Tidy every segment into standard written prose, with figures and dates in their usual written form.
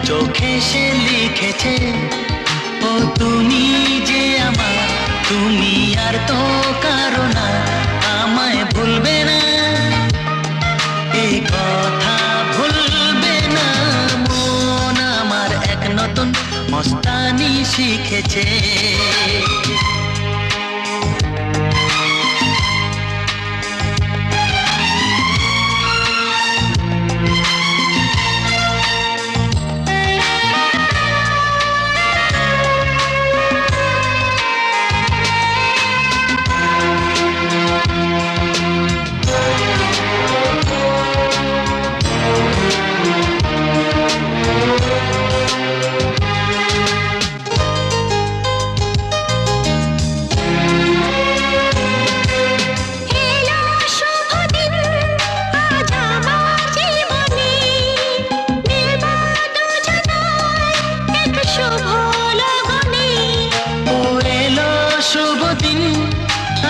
চোখে সে লিখেছে, ও তুমি যে আমার, তুমি আর তো কারো না, আমায় ভুলবে না, এই কথা ভুলবে না। মন আমার এক নতুন মস্তানি শিখেছে।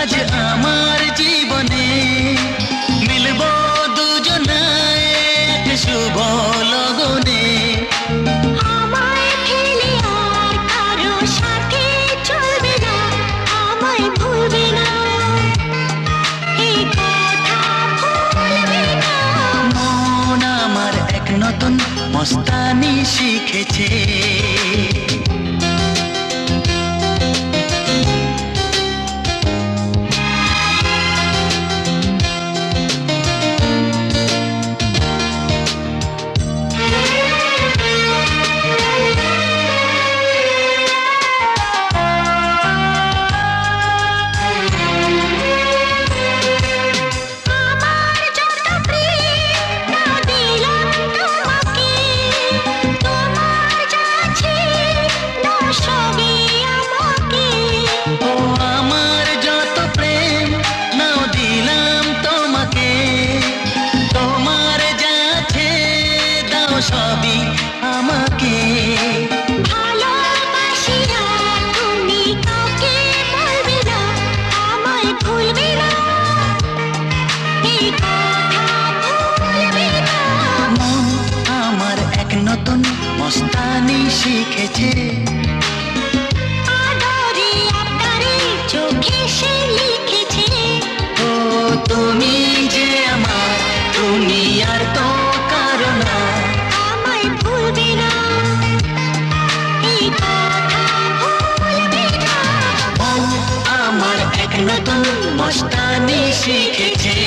আজ আমার জীবনে মিলব দুজনায় এক শুভ লগনে। আমায় ফেলে আর কারো সাথে চলবে না, আমায় ভুলবে না, এই কথা ভুলবে না। মন আমার এক নতুন মস্তানি শিখেছে। সবই আমাকে ভালোবাসি না, তুমি কাউকে বলবে না, আমায় ভুলবে না, এই কথা ভুলবে না। মন আমার এক নতুন মস্তানি শিখেছে। আদরে আবদারে চোখে সে লিখেছে, ও তুমি যে আমার, তুমি আর তো কারো না, আমায় ভুলবে না, এই কথা ভুলবে না। ও আমার এক নতুন মস্তানি শিখেছে।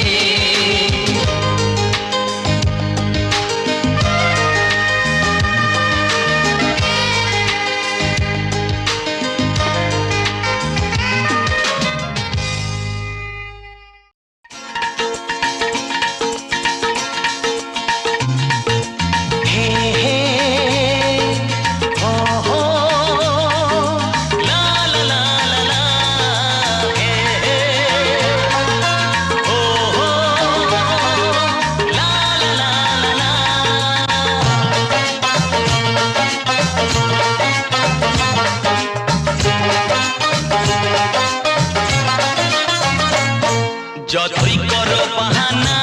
যতই করো বাহানা,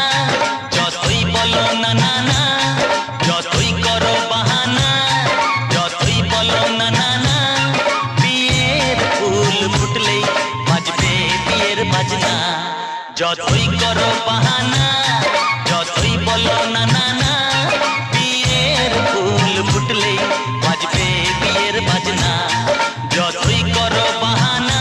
যতই বলো না না না, যতই করো বাহানা, যতই বলো না না না, বিয়ের ফুল ফুটলেই বাজবে বিয়ের বাজনা। যতই করো বাহানা, যতই বলো না না না, বিয়ের ফুল ফুটলেই বাজবে বিয়ের বাজনা। যতই করো বাহানা,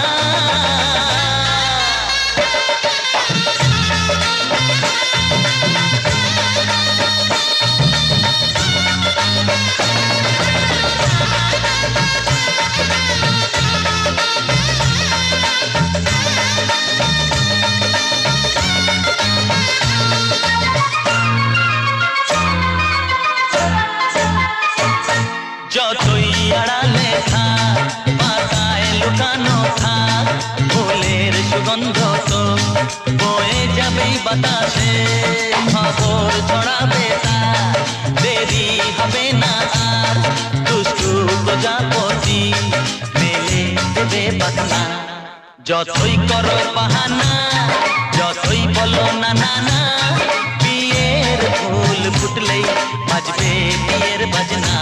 যতই আড়ালে থাক, পাতায় লুকানো থাক, ফুলের সুগন্ধ তো বয়ে যাবেই বাতাসে, খবর ছড়াবে তার, দেরি হবে না আর, দুষ্টু প্রজাপতি মেলে দেবে বাসনা। যতই করো বাহানা, যতই বলো না না না, বিয়ের ফুল ফুটলেই বাজবে বিয়ের বাজনা।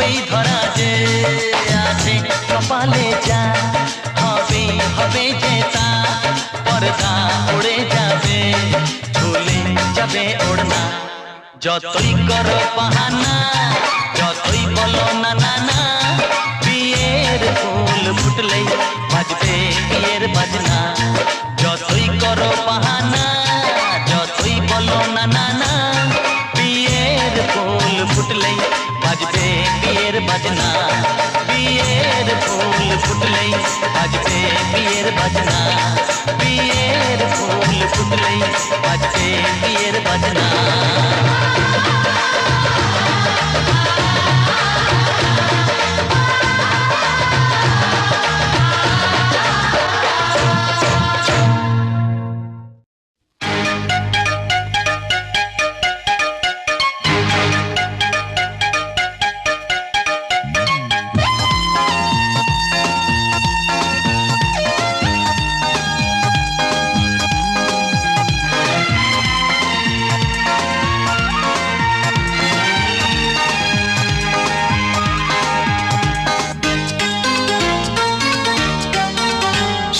হবেই ধরা যে আছে কপালে যা হবে হবে যে তা পর্দা উড়ে যাবে ঝুলে যাবে ওড়না যতই করো বাহানা যতই বলো না না না বিয়ের ফুল ফুটলেই বাজবে বিয়ের বাজনা যতই করো বাহানা যতই বলো না না না বিয়ের ফুল ফুটলেই বাজবে বিয়ের বাজনা বিয়ের ফুল ফুটলেই বাজবে বিয়ের বাজনা বিয়ের ফুল ফুটলেই বাজবে বিয়ের বাজনা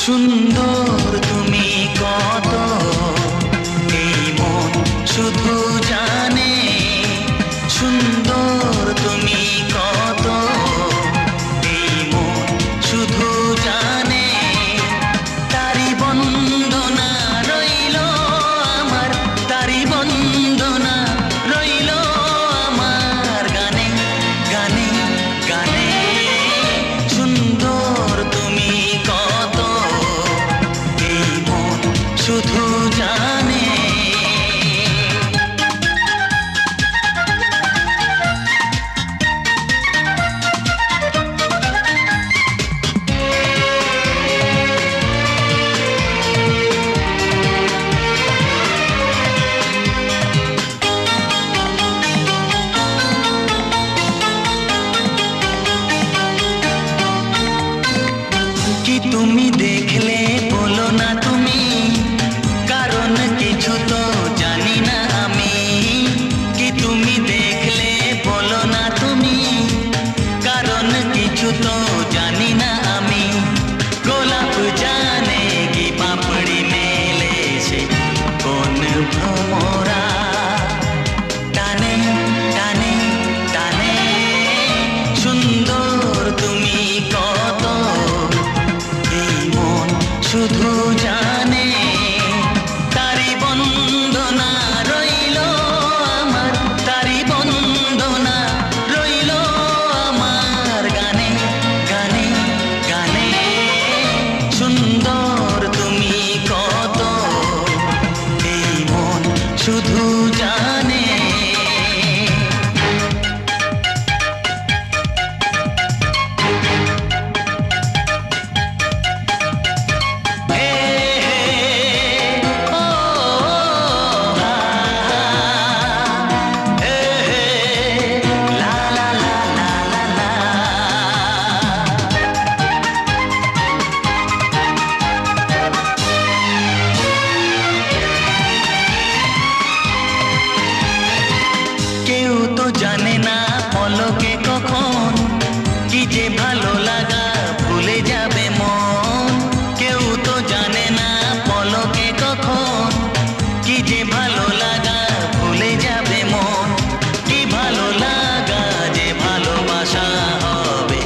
সুন্দর তুমি কত এই মন শুধু জানে সুন্দর তুমি কত এই মন শুধু জানে তারি বন্দনা রইল আমার তারি বন্দনা রইল আমার গানে গানে গানে সুন্দর তুমি কত শুধু জানে কি তুমি দেখলে বলো না তুমি কারণ কিছু তো জানি না আমি কি তুমি দেখলে বলো না তুমি কারণ কিছু তো জানি না আমি গোলাপ জানে কি পাপড়ি মেলে সে কোন ভ্রমরা টানে টানে টানে সুন্দর তুমি কত এই মন শুধু জানে তারি বন্দনা রইল আমার তারি বন্দনা রইল আমার গানে গানে গানে সুন্দর তুমি কত এই মন শুধু জানে কেউ তো জানে না পলকে কখন কি যে ভালো লাগা ভুলে যাবে মন কেউ তো জানে না পলকে কখন কি যে ভালো লাগা ভুলে যাবে মন কি ভালো লাগা যে ভালোবাসা হবে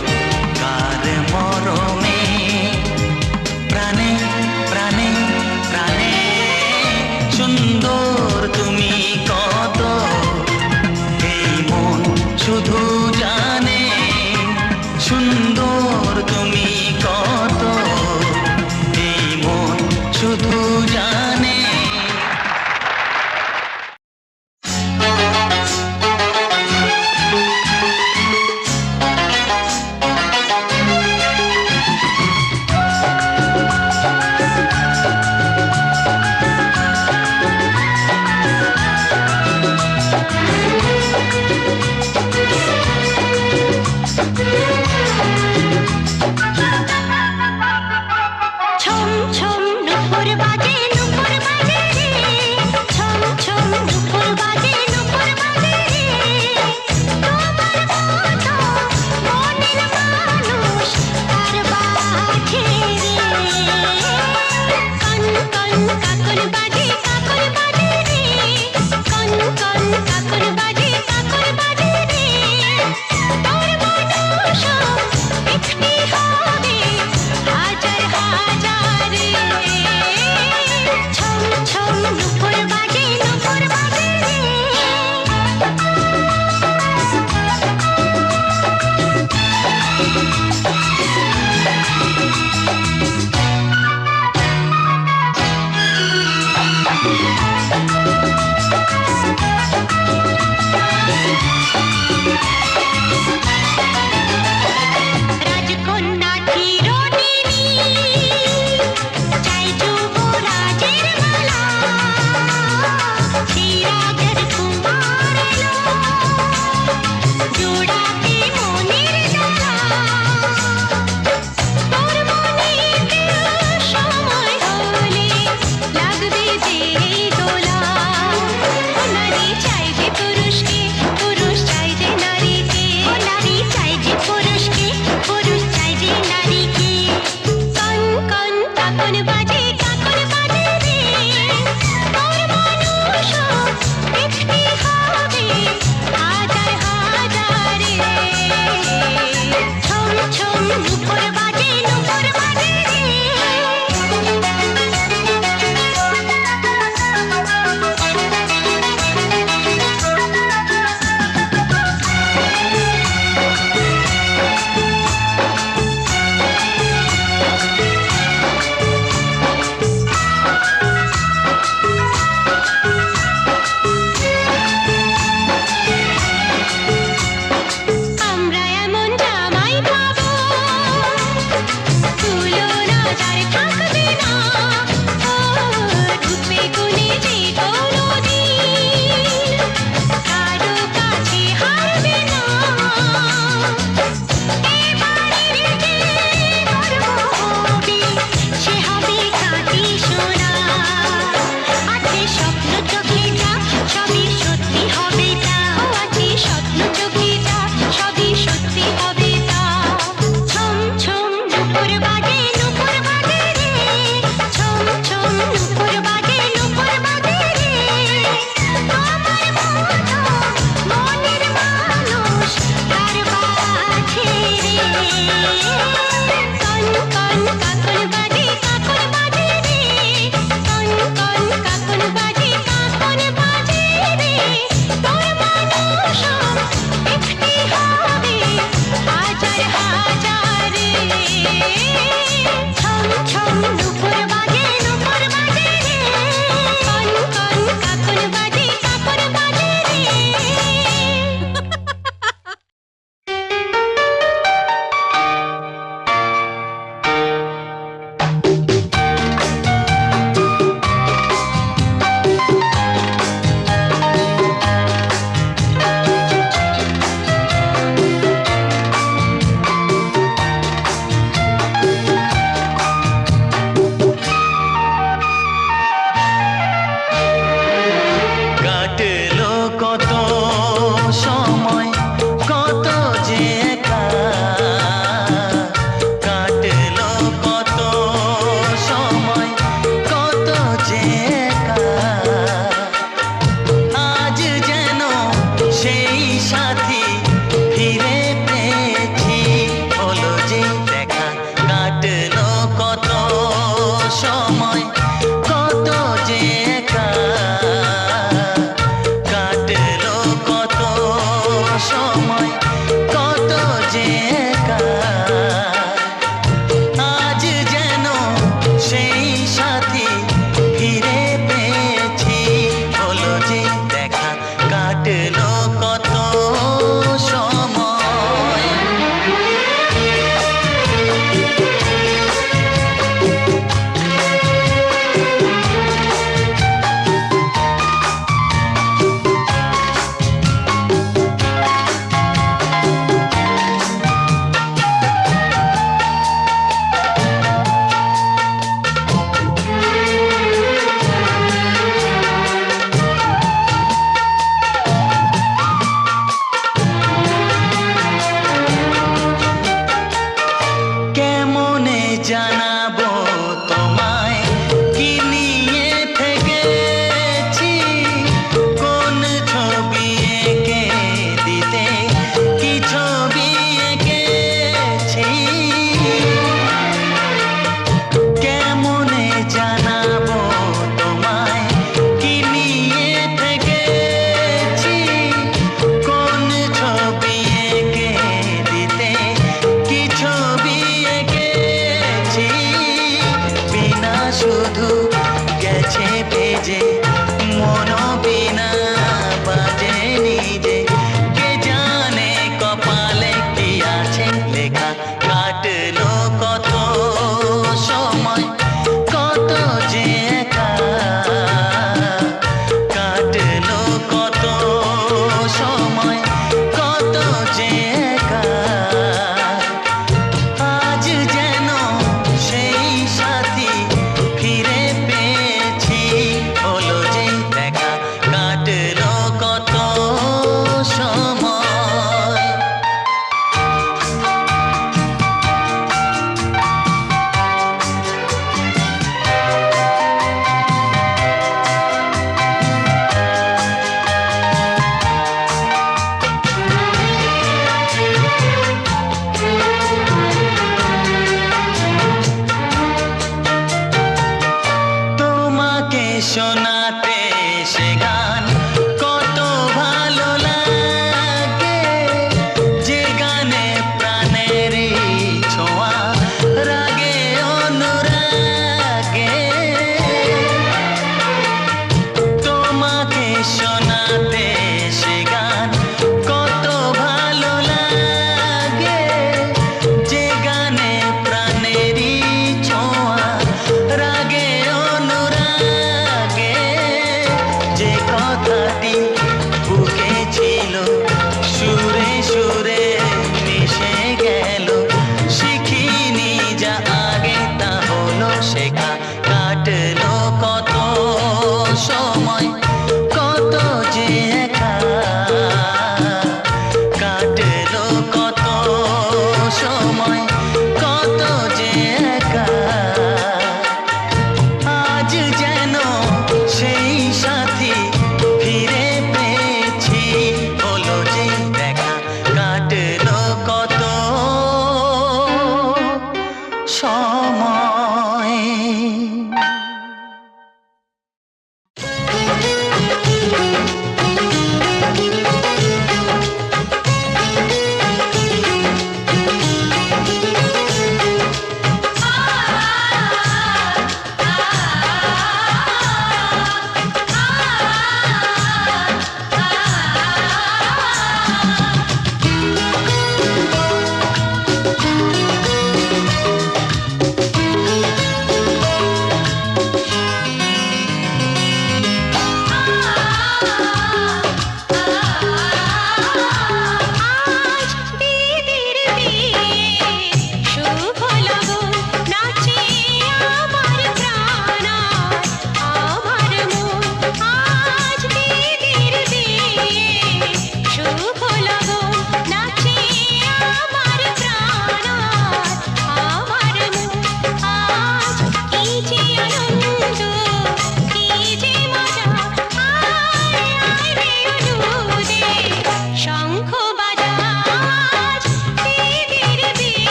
কার মরমে প্রাণে প্রাণে প্রাণে সুন্দর তুমি কত এই মন শুধু জানে সুন্দর তুমি কত এই মন শুধু জানে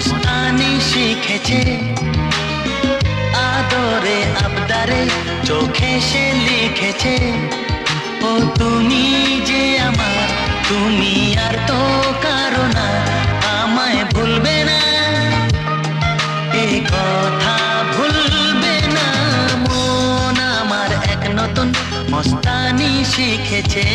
মস্তানি শিখেছে, আদরে আবদারে চোখে সে লিখেছে, ও তুমি যে আমার, তুমি আর তো কারো না, আমায় ভুলবে না, এই কথা ভুলবে না। মন আমার এক নতুন মস্তানি শিখেছে।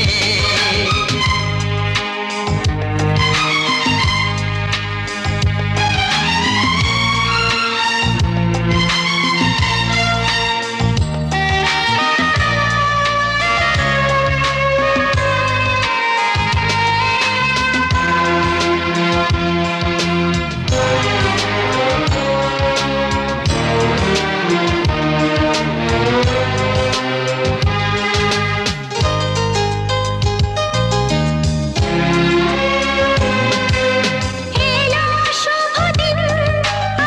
এলো শুভ দিন,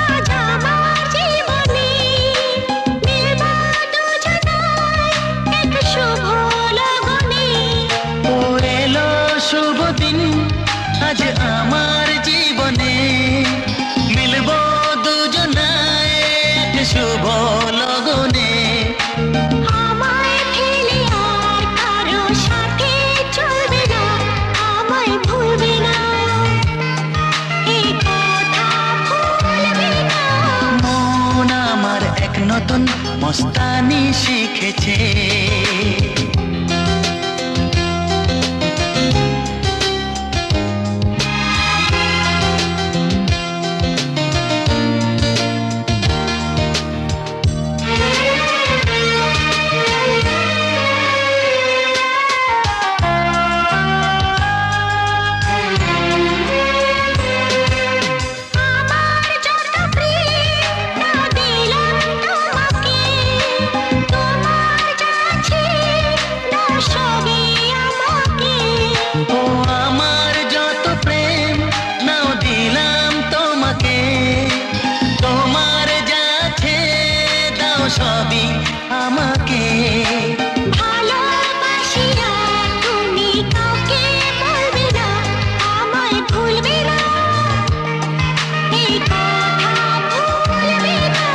আজ আমার জীবনে মিলব দুজনায় এক শুভ লগনে। ও এলো শুভ দিন, আজ আমার জীবনে মিলব দুজনায় এক শুভ লগনে। আমায় ফেলে আর কারো সাথে চলবে না, আমায় ভুলবে না, এই কথা ভুলবে না। মন আমার এক নতুন মস্তানি শিখেছে। আমার যত প্রেম তা দিলাম তোমাকে, তোমার যা আছে দাও সবই আমাকে। ও আমার যত প্রেম নাও দিলাম তোমাকে, তোমার যা আছে দাও সবই আমাকে। ভালোবাসিয়া তুমি কাউকে বলবে না, আমায় ভুলবে না, এই কথা ভুলবে না।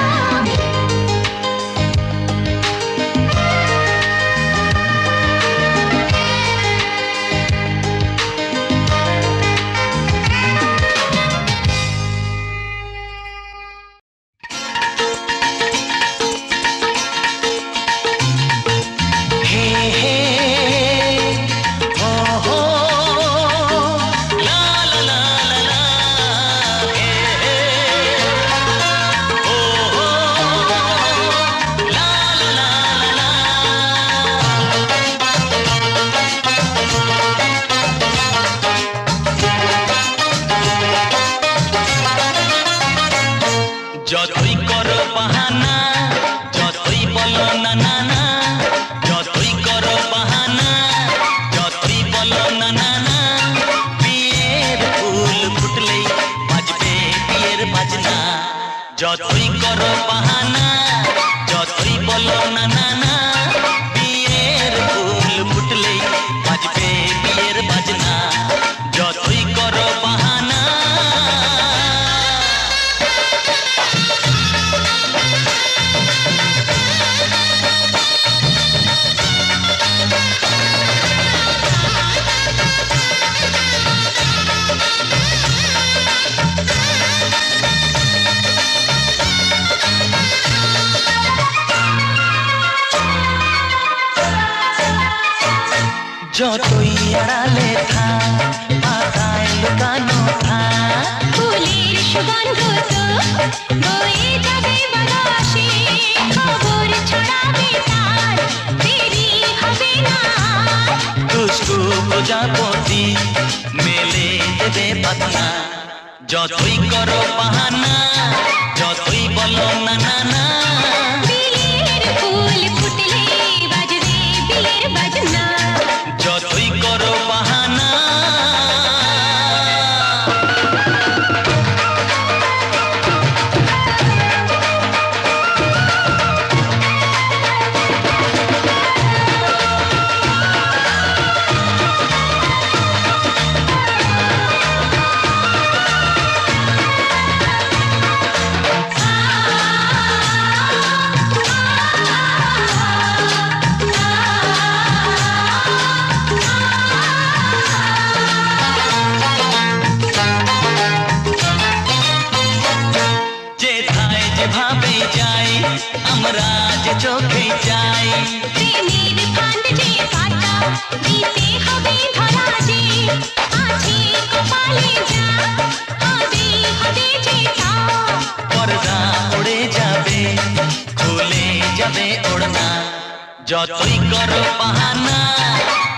হে হে ও হো লা লা লা লা লা, হে হে ও হো লা লা লা লা লা। যতই করো বাহানা, যতই বলো না না না, যতই করো বাহানা, যতই বলো না না না, বিয়ের ফুল ফুটলেই বাজবে বিয়ের বাজনা। যতই করো বাহানা, যতই বলো না না না, বিয়ের ফুল ফুটলেই বাজবে বিয়ের বাজনা। যতই করো বাহানা। যতই আড়ালে থাক, পাতায় লুকানো থাক, ফুলের সুগন্ধ তো বয়ে যাবে বাতাসে, খবর ছড়াবে তার, দেরি হবে না। দুষ্টু প্রজাপতি মেলে দেবে পাতনা। যতই করো বাহানা, যতই বলো না না না, বিয়ের ফুল ফুটলে বাজবে বিয়ের বাজনা। যতই করো বাহানা। যতই করো বাহানা,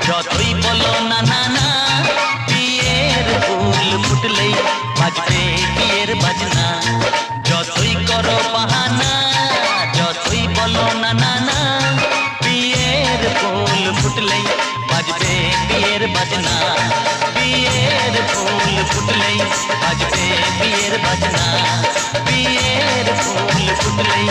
যতই বলো না না না, বিয়ের ফুল ফুটলেই বাজবে বিয়ের বাজনা। যতই করো বাহানা, যতই বলো না না না, বিয়ের ফুল ফুটলেই বাজবে বিয়ের বাজনা। বিয়ের ফুল ফুটলেই বাজবে বিয়ের বাজনা। বিয়ের ফুল ফুটলেই